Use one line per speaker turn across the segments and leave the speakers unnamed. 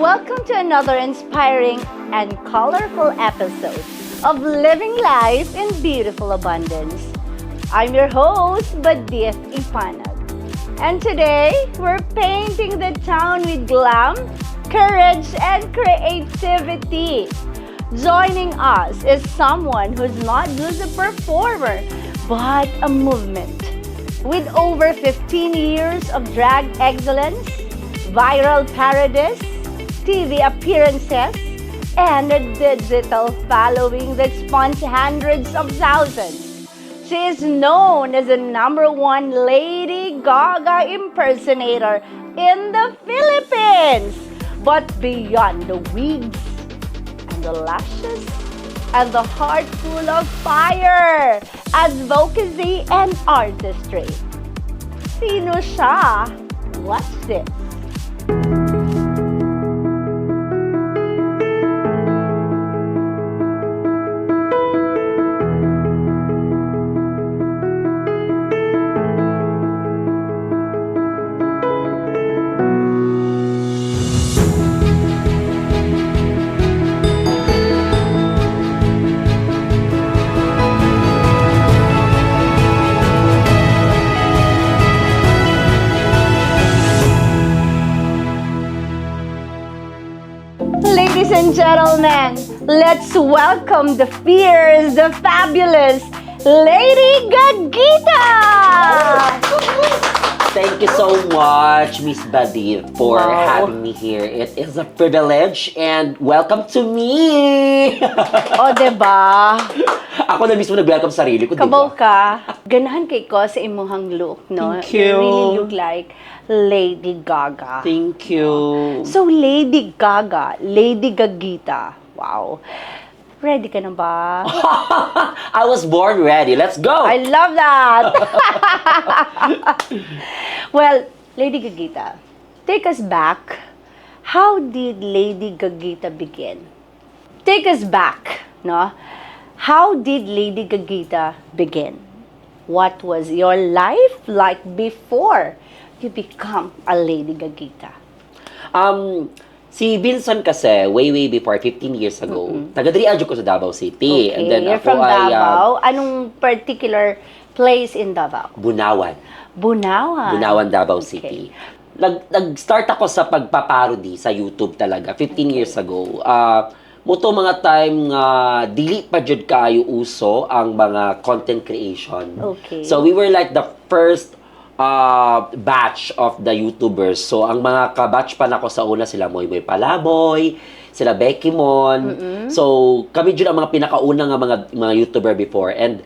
Welcome to another inspiring and colorful episode of Living Life in Beautiful Abundance. I'm your host, Badith Ipanag. And today, we're painting the town with glam, courage, and creativity. Joining us is someone who's not just a performer, but a movement. With over 15 years of drag excellence, viral parodies, TV appearances, and a digital following that spans hundreds of thousands. She is known as the #1 Lady Gaga impersonator in the Philippines. But beyond the wigs and the lashes and the heart full of fire, advocacy, and artistry. Sino siya? Watch this. Ladies and gentlemen, let's welcome the fierce, the fabulous Lady Gagita!
Thank you so much, Miss Badith, for
Wow.
having me here. It is a privilege and welcome to me!
O, diba?
Ako na mismo nag-welcome sarili ko,
Kabaw
diba?
ka. Ganahan kay ko sa imuhang look, no?
Thank you.
You really look like Lady Gaga.
Thank you.
So, Lady Gaga, Lady Gagita. Wow. Ready ka na ba?
I was born ready. Let's go!
I love that! Well, Lady Gagita, take us back. How did Lady Gagita begin? Take us back, no? How did Lady Gagita begin? What was your life like before you become a Lady Gagita?
Si Vincent kasi, way before, 15 years ago, taga-diri ko sa Davao City.
Okay,
And then
you're
ako
from
ay
Davao. Anong particular place in Davao?
Bunawan.
Bunawan.
Bunawan, Davao
Okay.
City. Nag-start ako sa pagpaparody sa YouTube talaga, 15 years ago. Muto mga time nga dili pa jud kaayo uso ang mga content creation.
Okay.
So we were like the first batch of the YouTubers. So ang mga kabatch pa nako sa una sila Moy Palaboy, sila Becky Mon. So kami jud ang mga pinakauna nga mga YouTuber before. And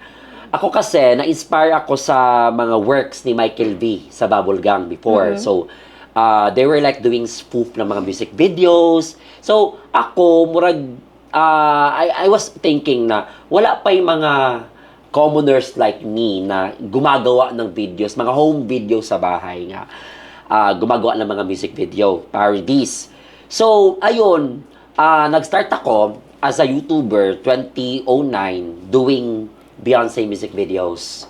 ako kasi na-inspire ako sa mga works ni Michael V sa Bubble Gang before. So they were like doing spoof ng mga music videos. So ako murag I was thinking na wala pa yung mga commoners like me na gumagawa ng videos, mga home videos sa bahay nga. Gumagawa ng mga music video, parodies. So, ayun, nag-start ako as a YouTuber 2009 doing Beyonce music videos.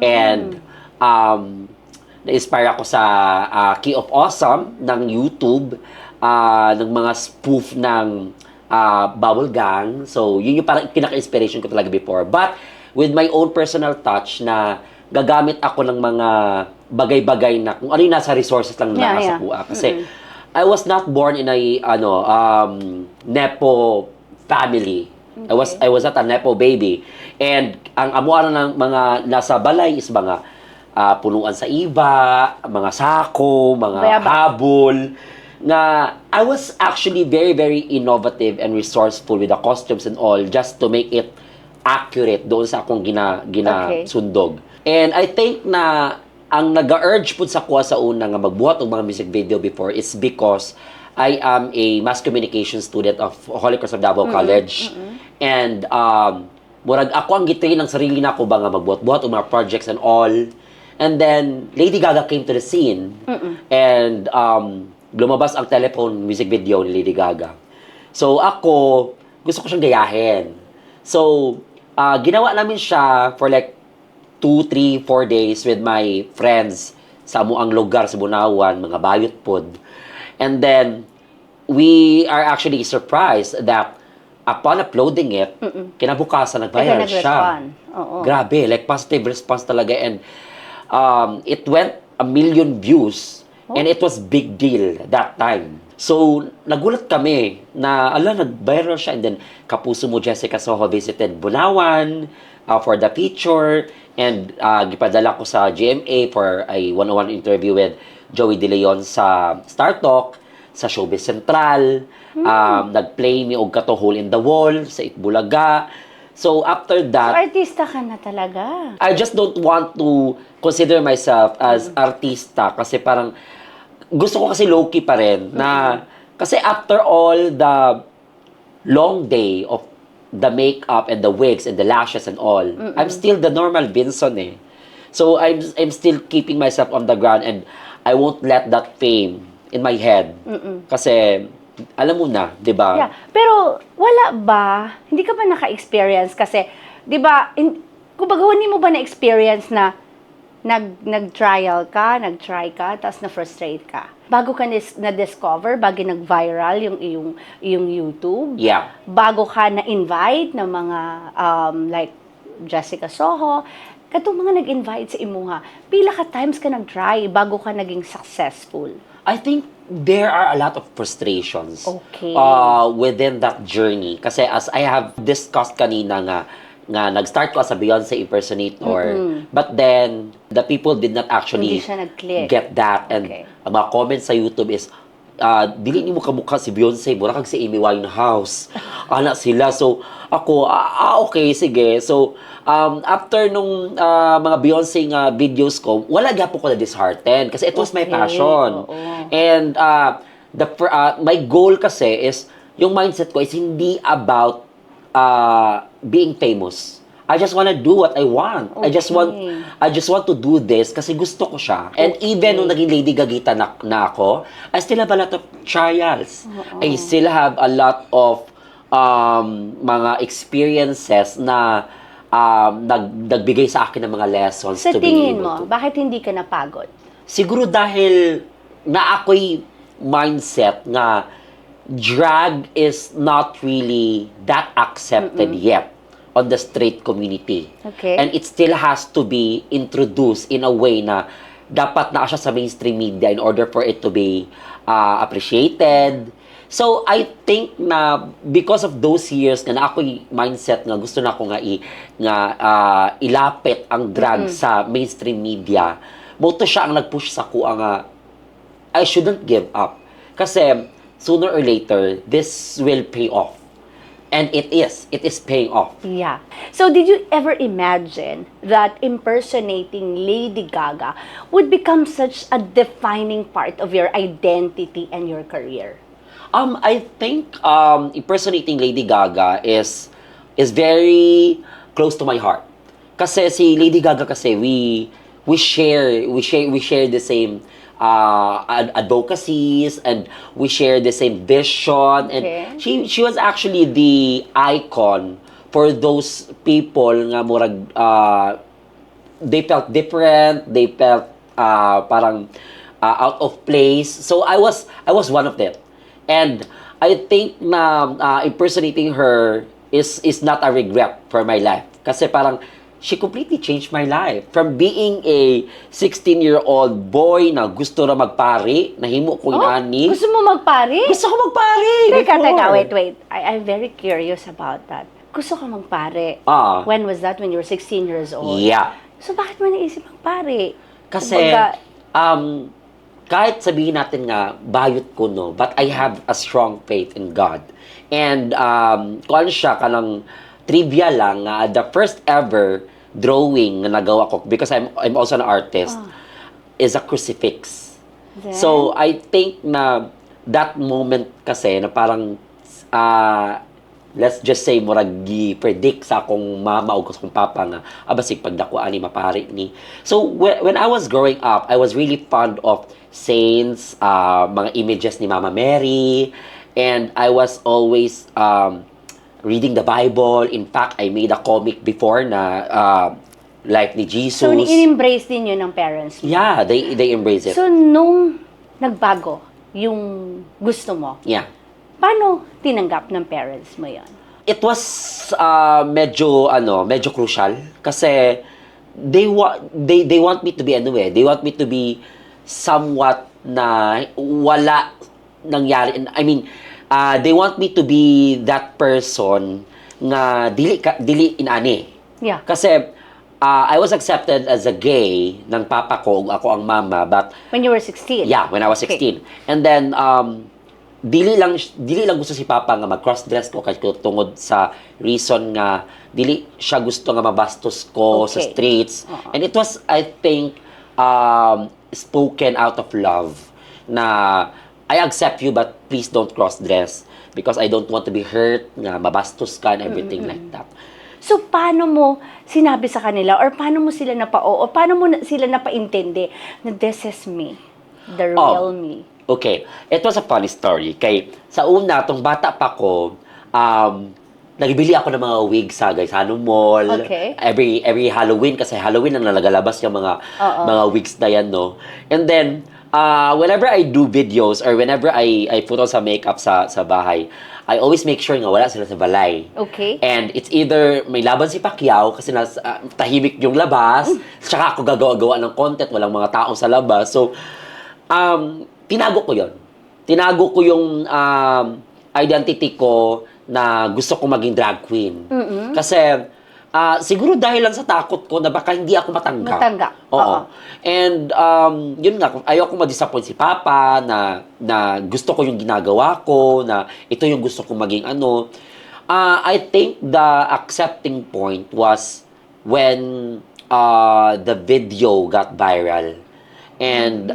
And na-inspire ako sa Key of Awesome ng YouTube, ng mga spoof ng Bubble Gang. So, yun yung parang pinaka-inspiration ko talaga before. But, with my own personal touch na gagamit ako ng mga bagay-bagay na kung ano yung nasa resources lang na nasa kuha. Kasi I was not born in a nepo family.
Okay.
I was not a nepo baby. And ang amuan ng mga nasa balay is mga punuan sa iba, mga sako, mga habol. Na I was actually very innovative and resourceful with the costumes and all just to make it accurate doon sa akong sundog. And I think na ang nag-urge po sa kuha sa una nga magbuhat ng mga music video before is because I am a mass communication student of Holy Cross of Davao College. And murag ako ang gitrain ng sarili na ko ba nga magbuhat-buhat ng mga projects and all. And then Lady Gaga came to the scene. And lumabas ang telephone music video ni Lady Gaga. So ako, gusto ko siyang gayahin. So, ginawa namin siya for like 2, 3, 4 days with my friends sa amuang lugar sa Bunawan, mga bayot pod. And then, we are actually surprised that upon uploading it, kinabukasan nag-viral siya.
nag-respond. Oo.
Grabe, like positive response talaga. And it went 1 million views. And it was big deal that time. So, nagulat kami na, nag-viral siya. And then, Kapuso Mo Jessica Soho visited Bunawan for the feature. And gipadala ko sa GMA for a one-on-one interview with Joey De Leon sa Star Talk, sa Showbiz Central. Nag-play mi og kato Hole in the Wall sa Itbulaga. So, after
So,
that,
artista ka na talaga.
I just don't want to consider myself as artista kasi parang gusto ko kasi low-key pa rin na kasi after all the long day of the makeup and the wigs and the lashes and all, I'm still the normal Vinson eh. So I'm still keeping myself on the ground and I won't let that fame in my head. Kasi alam mo na, 'di ba?
Yeah. Pero wala ba, hindi ka ba naka-experience kasi, 'di ba, kumbaga hindi mo ba na-experience na nag-trial ka, nag-try ka, tapos na-frustrate ka? Bago ka na-discover, bago nag-viral yung YouTube?
Yeah.
Bago ka na-invite ng mga like Jessica Soho, katong mga nag-invite sa imuha, pila ka times ka nag-try bago ka naging successful?
I think there are a lot of frustrations
Okay.
within that journey. Kasi as I have discussed kanina nga nag-start ko as a Beyonce impersonator, but then the people did not actually
Hindi siya nag-click.
get that. And
Okay.
ang mga comments sa YouTube is, dili ni mo kamukha si Beyonce, mura kag si Amy Winehouse. Anak sila. So, ako, okay, sige. So, after nung mga Beyonce videos ko, wala gapo ko na disheartened kasi it was my
Okay,
passion.
oo.
And my goal kasi is, yung mindset ko is hindi about being famous. I just want to do what I want. I just want to do this kasi gusto ko siya. And even nung naging Lady Gagita na ako, I still have a lot of trials. I still have a lot of mga experiences na nagbigay sa akin ng mga lessons
Sa
to be
tingin
able
mo,
to.
bakit hindi ka napagod?
Siguro dahil na ako'y mindset nga drag is not really that accepted yet on the straight community.
Okay.
And it still has to be introduced in a way na dapat na siya sa mainstream media in order for it to be appreciated. So, I think na because of those years na ako'y mindset nga gusto na ako ilapit ang drag sa mainstream media, mo to siya ang nag-push sa ko nga I shouldn't give up. Kasi sooner or later, this will pay off. And it is paying off.
Yeah. So, did you ever imagine that impersonating Lady Gaga would become such a defining part of your identity and your career?
I think impersonating Lady Gaga is very close to my heart. Kasi si Lady Gaga kasi we share the same advocacies and we share the same vision. And she was actually the icon for those people nga murag they felt different, they felt parang out of place. So I was one of them. And I think na impersonating her is not a regret for my life. Kasi parang she completely changed my life. From being a 16-year-old boy na gusto na magpari, nahimo ko inani.
Gusto mo magpari?
Gusto ko magpari.
Teka, wait. I'm very curious about that. Gusto ka magpari? When was that? When you were 16 years old?
Yeah.
So, bakit mo naisip magpari?
Kasi, kahit sabihin natin nga, bayot ko, no, but I have a strong faith in God. And, kung ano siya, kanang trivia lang, the first ever drawing na nagawa ko, because I'm also an artist, is a crucifix.
Then?
So, I think na that moment kasi na parang, let's just say, murag gi-predict sa akong mama o sa akong papa nga, basig pagdakuan ni mapari ni. So, when I was growing up, I was really fond of saints, mga images ni Mama Mary, and I was always reading the Bible. In fact, I made a comic before na Life ni Jesus.
So, in-embrace din yun ng parents mo?
Yeah, they embrace it.
So, nung nagbago yung gusto mo,
Yeah.
Paano tinanggap ng parents mo yon?
It was medyo crucial kasi they want me to be They want me to be somewhat na wala nangyari. I mean, they want me to be that person nga dili inani.
Yeah.
Kasi I was accepted as a gay ng papa ko, ako ang mama, but
When you were 16?
yeah, when I was 16.
Okay.
And then dili lang gusto si papa nga mag-cross-dress ko kasi tungod sa reason nga dili siya gusto nga mabastos ko sa
Okay.
streets.
Oo.
And it was, I think, spoken out of love na I accept you but please don't cross-dress because I don't want to be hurt, nga mabastos ka and everything like that.
So, paano mo sinabi sa kanila or paano mo sila o paano mo sila napaintindi na this is me, the real me?
Okay, it was a funny story. Kay sa una, tong bata pa ko, nagbili ako ng mga wig sa Gaisano Mall.
Okay.
Every Halloween, kasi Halloween ang nalagalabas yung mga wigs na yan, no? And then, whenever I do videos or whenever I put on sa makeup sa bahay, I always make sure nga wala sila sa balay.
Okay.
And it's either may laban si Pacquiao kasi tahimik yung labas, tsaka ako gagawa-gawa ng content, walang mga tao sa labas. So, tinago ko yon. Tinago ko yung identity ko na gusto ko maging drag queen. Kasi siguro dahil lang sa takot ko na baka hindi ako matanggap. Oo. And yun nga, ayoko ma-disappoint si Papa na gusto ko yung ginagawa ko, na ito yung gusto ko maging ano. I think the accepting point was when the video got viral. And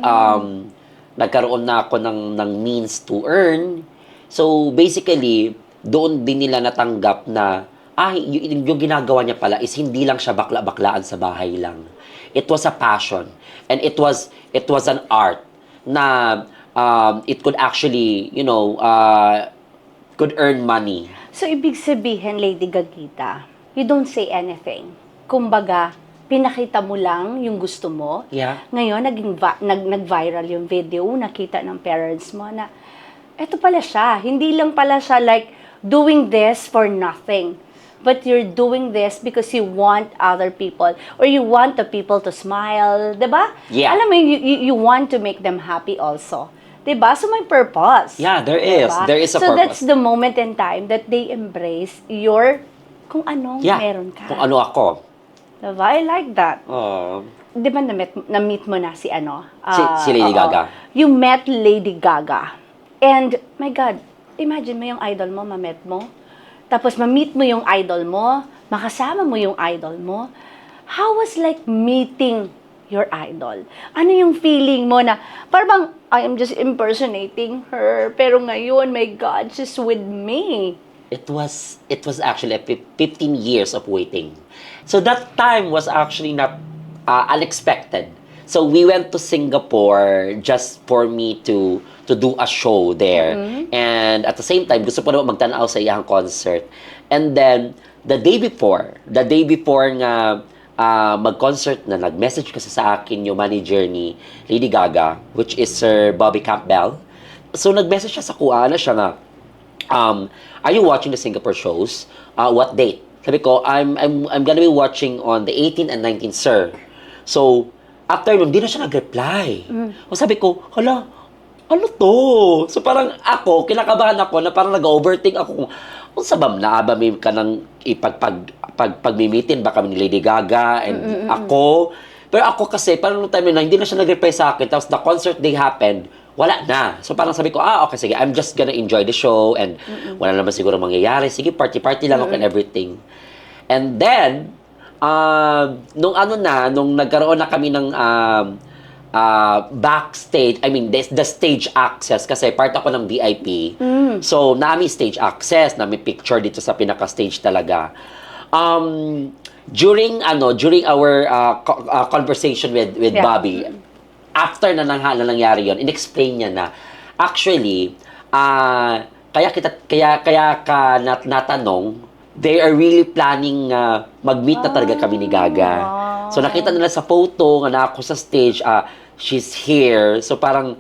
nagkaroon na ako ng means to earn. So, basically, doon din nila natanggap na, yung ginagawa niya pala is hindi lang siya bakla-baklaan sa bahay lang. It was a passion. And it was an art na it could actually, could earn money.
So, ibig sabihin, Lady Gagita, you don't say anything. Kumbaga, pinakita mo lang yung gusto mo.
Yeah.
Ngayon, nag-viral yung video, nakita ng parents mo na, eto pala siya. Hindi lang pala siya like, doing this for nothing. But you're doing this because you want other people, or you want the people to smile, diba?
Yeah.
Alam mo, you want to make them happy also. Diba? So, may purpose.
Yeah, there is.
Diba?
There is a
so,
purpose.
that's the moment in time that they embrace your, kung anong meron ka.
Kung ano ako.
Diba? I like that.
Oh.
Di ba na-meet mo na si ano?
Si Lady Gaga.
You met Lady Gaga. And, my God, imagine mo yung idol mo, ma-met mo. Tapos, ma-meet mo yung idol mo, makasama mo yung idol mo. How was like meeting your idol? Ano yung feeling mo na, parang, I am just impersonating her, pero ngayon, my God, she's with me.
It was actually 15 years of waiting. So that time was actually not unexpected. So we went to Singapore just for me to do a show there. And at the same time, gusto ko naman magtanaw sa iyang concert. And then, the day before nga mag-concert na, nag-message kasi sa akin yung manager ni Lady Gaga, which is Sir Bobby Campbell. So nag-message siya sa kuha na siya nga, are you watching the Singapore shows? What date? Sabi ko, I'm gonna be watching on the 18th and 19th, sir. So, after nun, di na siya nag-reply. O sabi ko, hala, ano to? So parang ako, kinakabahan ako na parang nag-overthink ako kung sabam na ba may ka nang pagmimitin ba kami ni Lady Gaga and ako. Pero ako kasi, parang nung time na hindi na siya nag-reply sa akin, tapos the concert day happened, wala na. So parang sabi ko, okay, sige, I'm just gonna enjoy the show and wala naman siguro mangyayari. Sige, party-party lang ako and everything. And then, nung nagkaroon na kami ng backstage, I mean, the stage access, kasi part ako ng VIP. So, nami stage access, nami picture dito sa pinaka-stage talaga. During our conversation with Bobby, after na nangyari yon, in-explain niya na actually kaya ka natanong, they are really planning mag-meet na talaga kami ni Gaga. So nakita nila sa photo nga na ako sa stage, she's here. So parang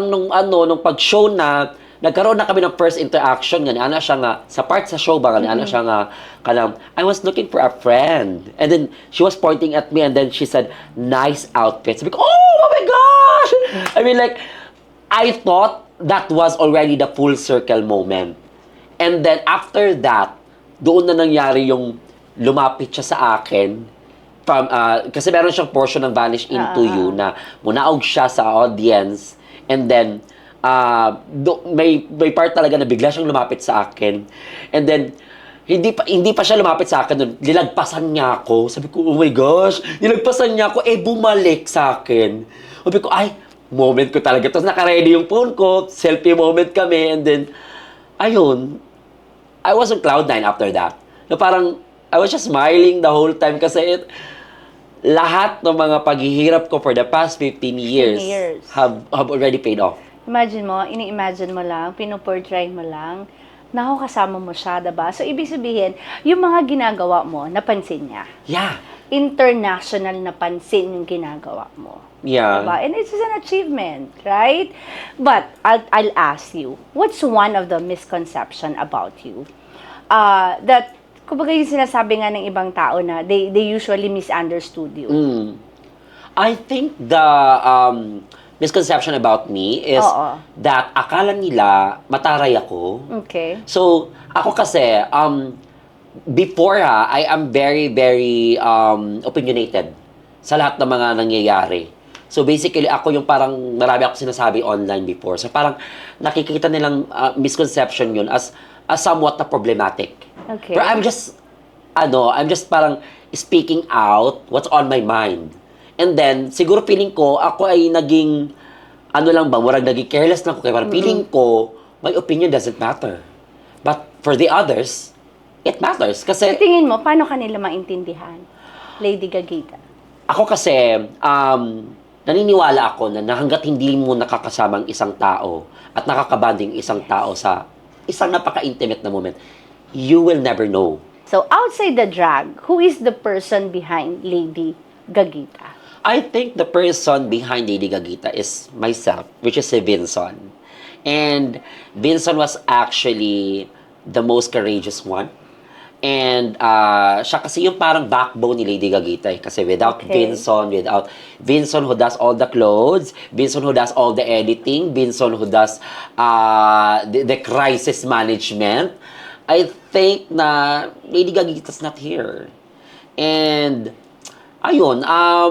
nung pag-show na, nagkaroon na kami ng first interaction nga, ana siya nga, sa part sa show ba, ana siya nga, kanang, I was looking for a friend. And then, she was pointing at me and then she said, nice outfit. Sabi ko, oh my gosh! I mean like, I thought that was already the full circle moment. And then, after that, doon na nangyari yung lumapit siya sa akin, from, kasi meron siyang portion ng Vanish Into You na munaog siya sa audience and then may part talaga na bigla siyang lumapit sa akin. And then, hindi pa siya lumapit sa akin nun. Nilagpasan niya ako. Sabi ko, oh my gosh, nilagpasan niya ako, bumalik sa akin. Sabi ko, ay, moment ko talaga. Tapos naka-ready yung phone ko, selfie moment kami, and then, ayun, I was on cloud 9 after that. Na parang, I was just smiling the whole time kasi lahat ng mga paghihirap ko for the past 15 years have already paid off.
Imagine mo, ini-imagine mo lang, pinoportray mo lang, naku, kasama mo siya, diba? So, ibig sabihin, yung mga ginagawa mo, napansin niya.
Yeah.
International na pansin yung ginagawa mo.
Yeah.
Diba? And it's an achievement, right? But, I'll ask you, what's one of the misconception about you? That, kumbaga yung sinasabi nga ng ibang tao na they usually misunderstood you.
I think the misconception about me is that akala nila mataray ako.
Okay.
So, ako kasi, before I am very, very opinionated sa lahat ng mga nangyayari. So, basically, ako yung parang marami ako sinasabi online before. So, parang nakikita nilang misconception yun as somewhat na problematic.
Okay.
Pero I'm just parang speaking out what's on my mind. And then, siguro feeling ko, ako ay naging, naging careless lang ko. Kaya parang feeling ko, my opinion doesn't matter. But for the others, it matters. Kasi,
sa tingin mo, paano kanila maintindihan, Lady Gagita?
ako kasi, naniniwala ako na hanggat hindi mo nakakasama ang isang tao at nakakabanding isang tao sa isang napaka-intimate na moment, you will never know.
So, outside the drag, who is the person behind Lady Gagita?
I think the person behind Lady Gagita is myself, which is si Vinson. And Vinson was actually the most courageous one. And siya kasi yung parang backbone ni Lady Gagita. Kasi without Vinson who does all the clothes, Vinson who does all the editing, Vinson who does the crisis management, I think na Lady Gagita's not here. And ayun, I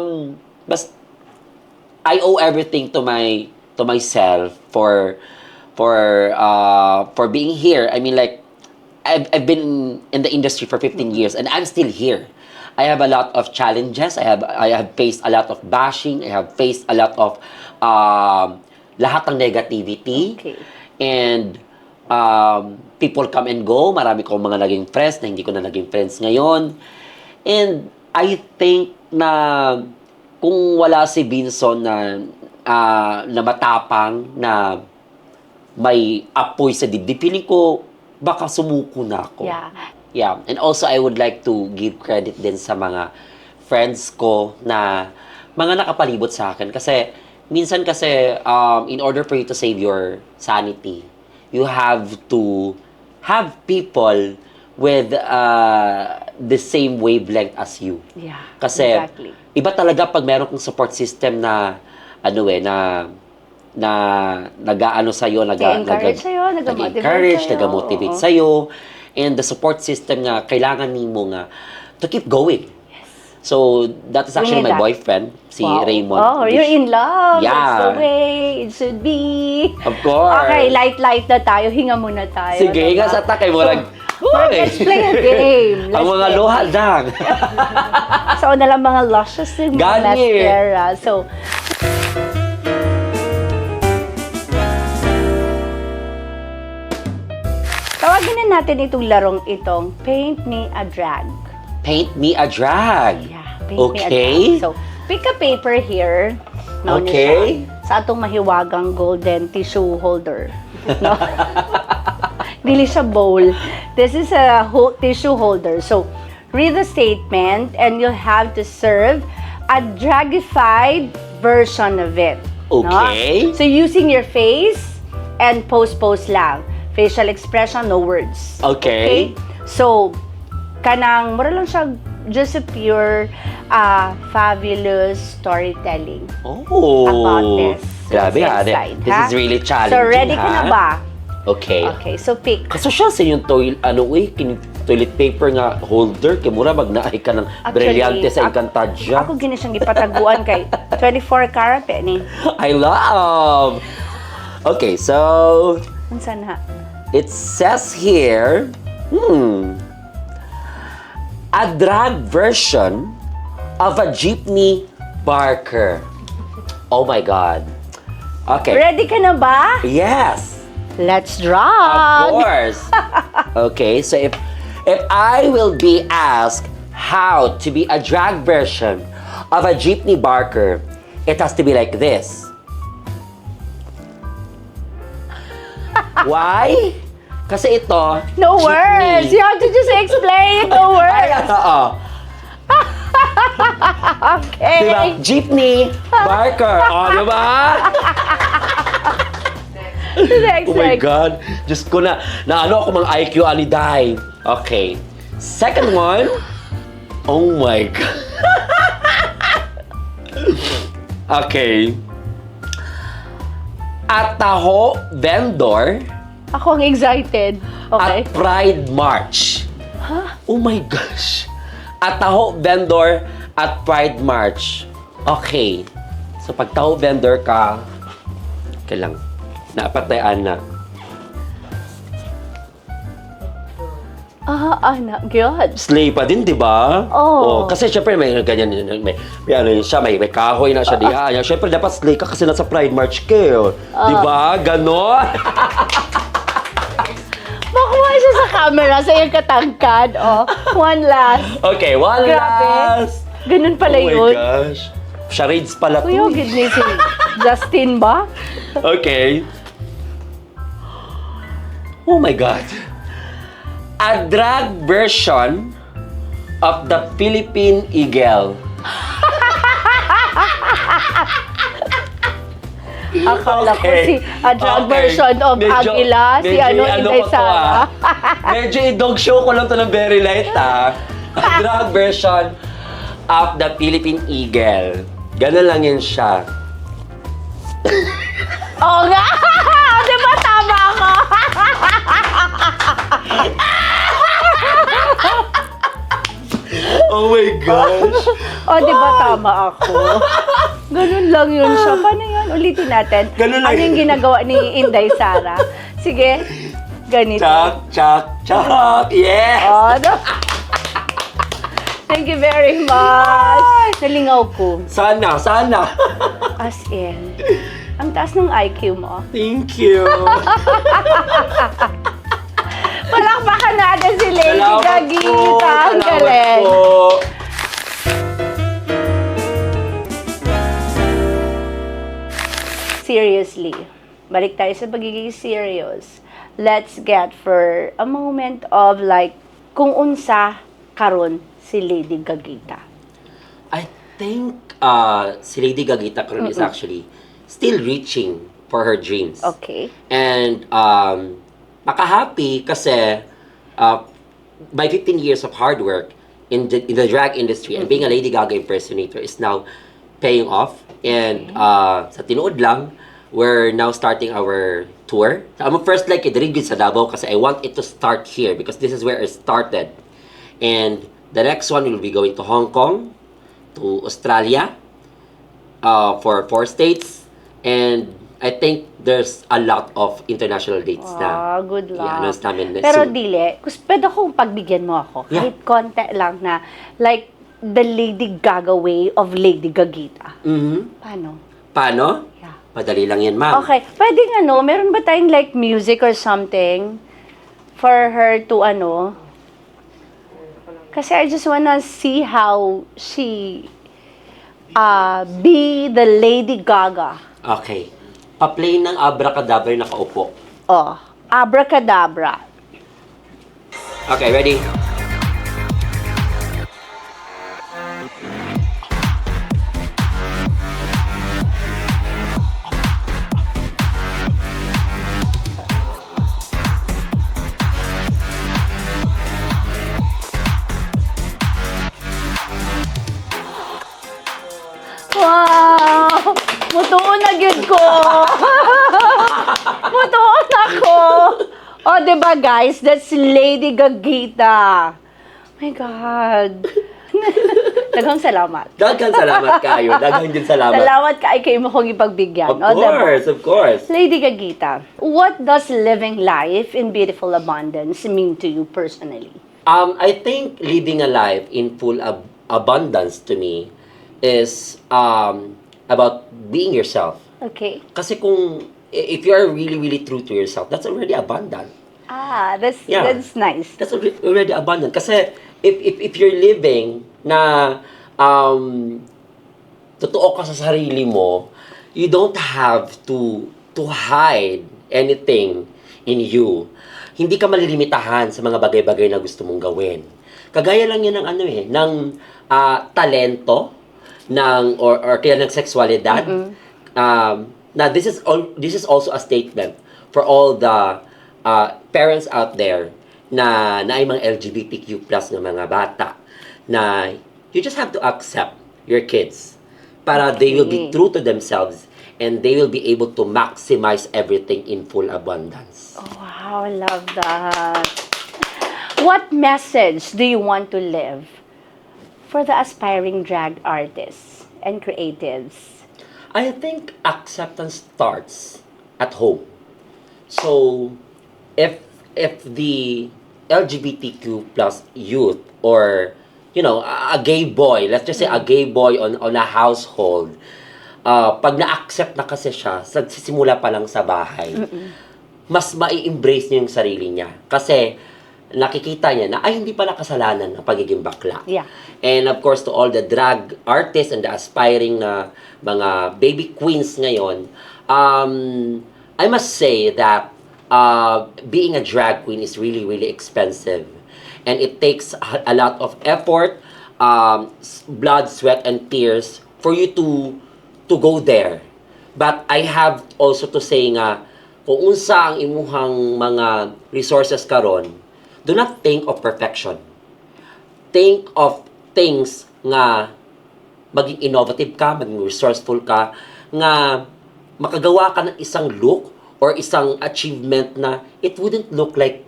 owe everything to myself for being here. I mean, like, I've been in the industry for 15 years and I'm still here. I have a lot of challenges. I have faced a lot of bashing. I have faced a lot of lahat ng negativity.
Okay.
And people come and go. Marami kong mga naging friends na hindi ko na naging friends ngayon. And I think na kung wala si Vinson na matapang na may apoy sa dibdib, feeling ko baka sumuko na ako. Yeah. And also, I would like to give credit din sa mga friends ko na mga nakapalibot sa akin. Kasi, minsan kasi, in order for you to save your sanity, you have to have people with the same wavelength as you.
Yeah,
kasi,
exactly.
Iba talaga pag meron kang support system na, nag-aano sa'yo,
nag-encourage,
nag-motivate sa'yo, and the support system nga, kailangan mo nga to keep going.
Yes.
So, that is actually my boyfriend, si Raymond.
Oh, you're in love.
Yeah.
That's the way it should be.
Of course.
Okay, light na tayo. Hinga muna tayo.
Sige, nga sa takay mo lang.
Let's play a game.
Ang mga luha lang.
So, na lang mga luscious yung mga mascara. So, tawagin na natin itong larong itong Paint Me a Drag.
Paint Me a Drag?
Yeah, Paint Me a Drag. So, pick a paper here. No,
okay.
Sa atong mahiwagang golden tissue holder. No? Dili siya bowl. This is a tissue holder. So, read the statement and you'll have to serve a dragified version of it.
Okay.
No? So, using your face, and pose lang. Facial expression, no words.
Okay.
So, kanang, mura lang siya just a pure, fabulous storytelling about this.
Grabe
What's
ha.
inside,
This
ha?
is really challenging.
So, ready ka na ba?
Okay.
Okay, so pick.
Kaso siya sa yung toilet paper nga holder, kay mura magnaay ka ng brilyante sa Encantadia.
Ako gini siyang gipataguan kay 24 karat ni.
I love! Okay, so,
Unsa na?
it says here, a drag version of a jeepney barker. Oh my God. Okay.
Ready ka na ba?
Yes.
Let's
Of
drag!
course. Okay, so if I will be asked how to be a drag version of a jeepney barker, it has to be like this. Why? Kasi ito,
No
jeepney.
words! You have to just explain! No
Ay,
words!
oo.
Okay!
Diba? Jeepney barker. O, diba?
Next,
Oh my
next.
God. Diyos ko na ano ako mga IQ aliday. Okay. Second one. Oh my God. Okay. At taho vendor
Ako ang excited. Okay.
at Pride March. Oh my gosh. At taho vendor at Pride March. Okay. So pag taho vendor ka, kailang napatayan na.
Anak, God.
Slay pa din, di ba?
Oo.
Kasi syempre may ganyan, may ano yun siya, may kahoy na siya diyan. Syempre dapat slay ka kasi nasa Pride March ka. Di ba? Ganon.
Makuha siya sa camera sa iyong katangkad. Oh, one last.
Okay, one
Grabe.
last.
Ganun pala
Oh my
yun.
gosh. Charades pala to.
Kuya, good ni si Justin ba?
Okay. Oh my God. A drag version of the Philippine Eagle.
Akala ko
Okay.
si a drag
Okay.
version of Agila, si
medyo
Inday
ko to,
Sara.
Medyo i-dog show ko lang to ng very light A drag version of the Philippine Eagle. Ganun lang yun siya.
Oo nga! Di ba tama ako?
Oh my gosh.
Di ba tama ako? Ganun lang yun siya. Paano yun? Ulitin natin.
Ganun lang
Ano yung
yun.
ginagawa ni Inday Sara? Sige, ganito.
Chak, chak, chak. Yes!
No? Thank you very much. Nalingaw ko.
Sana, sana.
As in, ang taas ng IQ mo.
Thank you.
Palakpakan natin si Lady
Salamat po.
Gagita. Ang
Salamat
galing.
po.
Seriously, balik tayo sa pagiging serious. Let's get for a moment of like, kung unsa karon si Lady Gagita.
I think si Lady Gagita karon is actually still reaching for her dreams.
Okay.
And maka-happy kasi by 15 years of hard work in the drag industry and being a Lady Gaga impersonator is now paying off. And sa tinuod lang, we're now starting our tour. I'm first like idirigid sa Davao kasi I want it to start here because this is where it started. And the next one will be going to Hong Kong, to Australia, for 4 states. And I think there's a lot of international dates na.
Good luck.
I-announce namin na
Pero
soon.
dili, pwede kong pagbigyan mo ako.
Yeah.
Kahit konti lang na, like, the Lady Gaga way of Lady Gagita.
Mhm.
Paano?
Paano?
Yeah.
Madali lang yan, ma'am.
Okay. Pwede meron ba tayong like music or something for her to Kasi I just wanna see how she be the Lady Gaga.
Okay. Pa-play ng Abracadabra yung nakaupo.
Abracadabra.
Okay, ready?
gyud ko. Mutuon ako. Oh, diba guys? That's Lady Gagita. My God. Daghang salamat.
Daghang salamat kayo. Daghang din salamat.
Salamat kayo mo kong ipagbigyan.
Of course, of course.
Lady Gagita, what does living life in beautiful abundance mean to you personally?
I think living a life in full abundance to me is about being yourself.
Okay.
Kasi kung if you are really, really true to yourself, that's already abundant.
That's nice.
That's already abundant. Kasi if you're living na totoo ka sa sarili mo, you don't have to hide anything in you. Hindi ka malilimitahan sa mga bagay-bagay na gusto mong gawin. Kagaya lang yan ng talento or kaya ng sexualidad. Now this is also a statement for all the parents out there na ay mga LGBTQ+ na mga bata na you just have to accept your kids para they will be true to themselves and they will be able to maximize everything in full abundance.
Oh, wow, I love that. What message do you want to live for the aspiring drag artists and creatives?
I think acceptance starts at home. So, if the LGBTQ+ youth or a gay boy, let's just say a gay boy on a household, pag na-accept na kasi siya, simula pa lang sa bahay, mas mai-embrace niya yung sarili niya. Kasi nakikita niya na, ay, hindi pala kasalanan ang pagiging bakla.
Yeah.
And of course, to all the drag artists and the aspiring na mga baby queens ngayon, I must say that being a drag queen is really, really expensive. And it takes a lot of effort, blood, sweat, and tears for you to go there. But I have also to say nga, kung unsa ang imuhang mga resources karon, do not think of perfection. Think of things nga maging innovative ka, maging resourceful ka, nga makagawa ka ng isang look or isang achievement na it wouldn't look like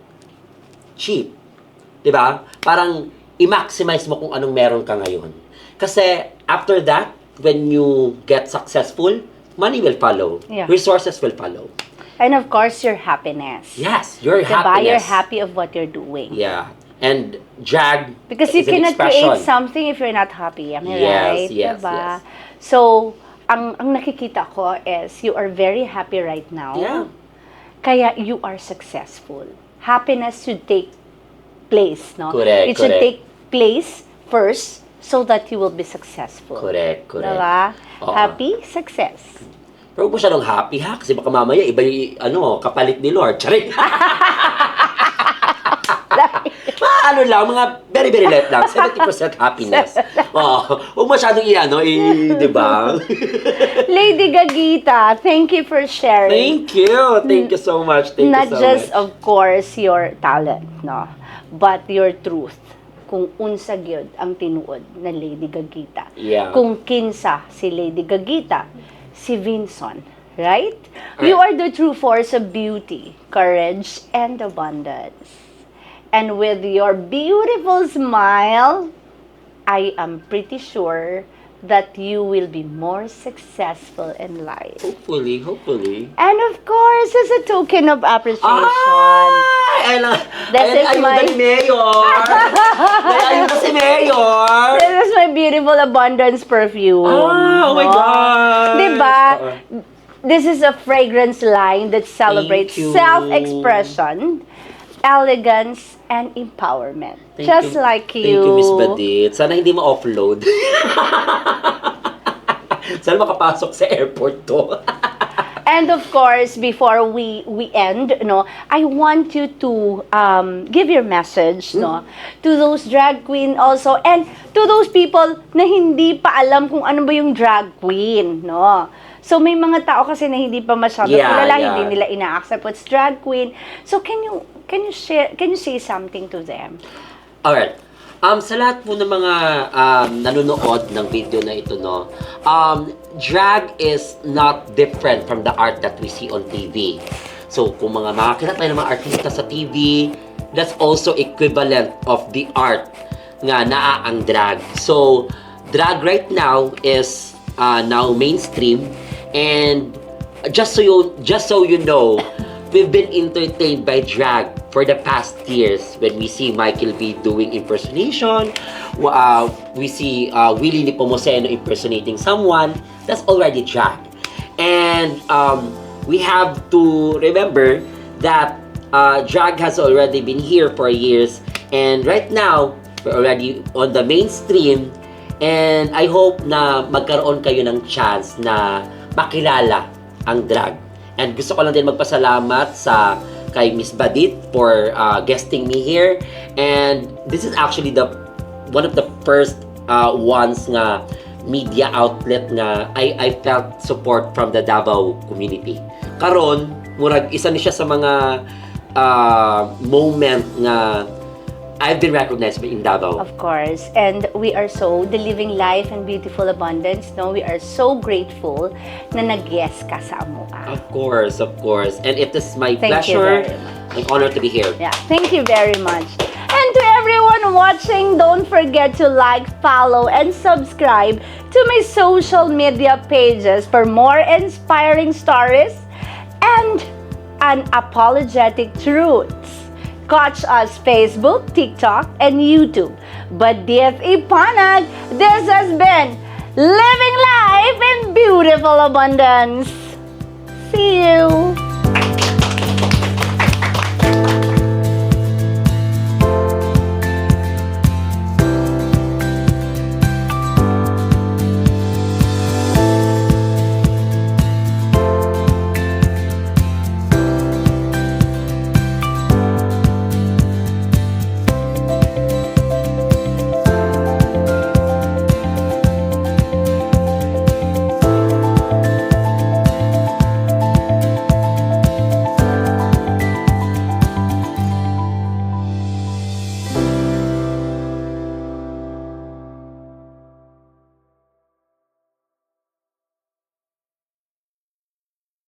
cheap. Diba? Parang i-maximize mo kung anong meron ka ngayon. Kasi after that, when you get successful, money will follow.
Yeah.
Resources will follow.
And of course, your happiness.
Yes, your
Diba?
happiness.
You're happy of what you're doing.
Yeah. And drag
Because you
is an
cannot
expression.
create something if you're not happy. Am I
Yes,
right?
yes,
Diba?
yes.
So, ang nakikita ko is you are very happy right now.
Yeah.
Kaya you are successful. Happiness should take place, no?
Correct,
It should
correct.
take place first so that you will be successful.
Correct, correct.
Diba?
Oo.
Happy, success.
Pero huwag mo siya nung happy ha, kasi baka mamaya iba yung kapalit ni Lord. Charing! Ano lang, mga very, very light lang. 70% happiness. Huwag masyadong di ba?
Lady Gagita, thank you for sharing.
Thank you. Thank you so much. Thank
Not
you so
just,
much.
of course, your talent, no? But your truth. Kung unsa gyud ang tinuod na Lady Gagita.
Yeah.
Kung kinsa si Lady Gagita, si Vinson, right? You are the true force of beauty, courage, and abundance. And with your beautiful smile, I am pretty sure that you will be more successful in life.
Hopefully.
And of course, as a token of appreciation, This is my-
si Mayor. Ayun si Mayor.
this is my beautiful abundance perfume.
Oh my
no?
God.
Diba? This is a fragrance line that celebrates
Thank you.
self-expression, elegance, and empowerment.
Thank
Just
you.
like
Thank you, Miss Badit. Sana hindi ma-offload. Sana makapasok sa airport to.
And of course, before we end, no, I want you to give your message, no, to those drag queen also, and to those people na hindi pa alam kung ano ba yung drag queen, no. So may mga tao kasi na hindi pa masyado kilala, hindi nila ina-accept what's drag queen. So can you say something to them?
Alright. Sa lahat po ng mga nanonood ng video na ito, no, drag is not different from the art that we see on TV. So, kung makakita tayo ng mga artista sa TV, that's also equivalent of the art nga naa ang drag. So, drag right now is now mainstream, and just so you know, we've been entertained by drag for the past years. When we see Michael V doing impersonation, we see Willie Nepomuceno impersonating someone, that's already drag. And we have to remember that drag has already been here for years, and right now, we're already on the mainstream, and I hope na magkaroon kayo ng chance na makilala ang drag. And gusto ko lang din magpasalamat kay Miss Badit for guesting me here. And this is actually one of the first ones nga media outlet nga I felt support from the Davao community. Karon, murag isa ni siya sa mga moment nga I've been recognized in Davao.
Of course. And we are the Living Life in Beautiful Abundance, no? We are so grateful na nag-guest ka sa Amua.
Of course. And it is my
Thank you
pleasure
very much.
and honor to be here.
Yeah, thank you very much. And to everyone watching, don't forget to like, follow, and subscribe to my social media pages for more inspiring stories and unapologetic truths. Catch us Facebook, TikTok, and YouTube. But Badit Ipanag, this has been Living Life in Beautiful Abundance. See you!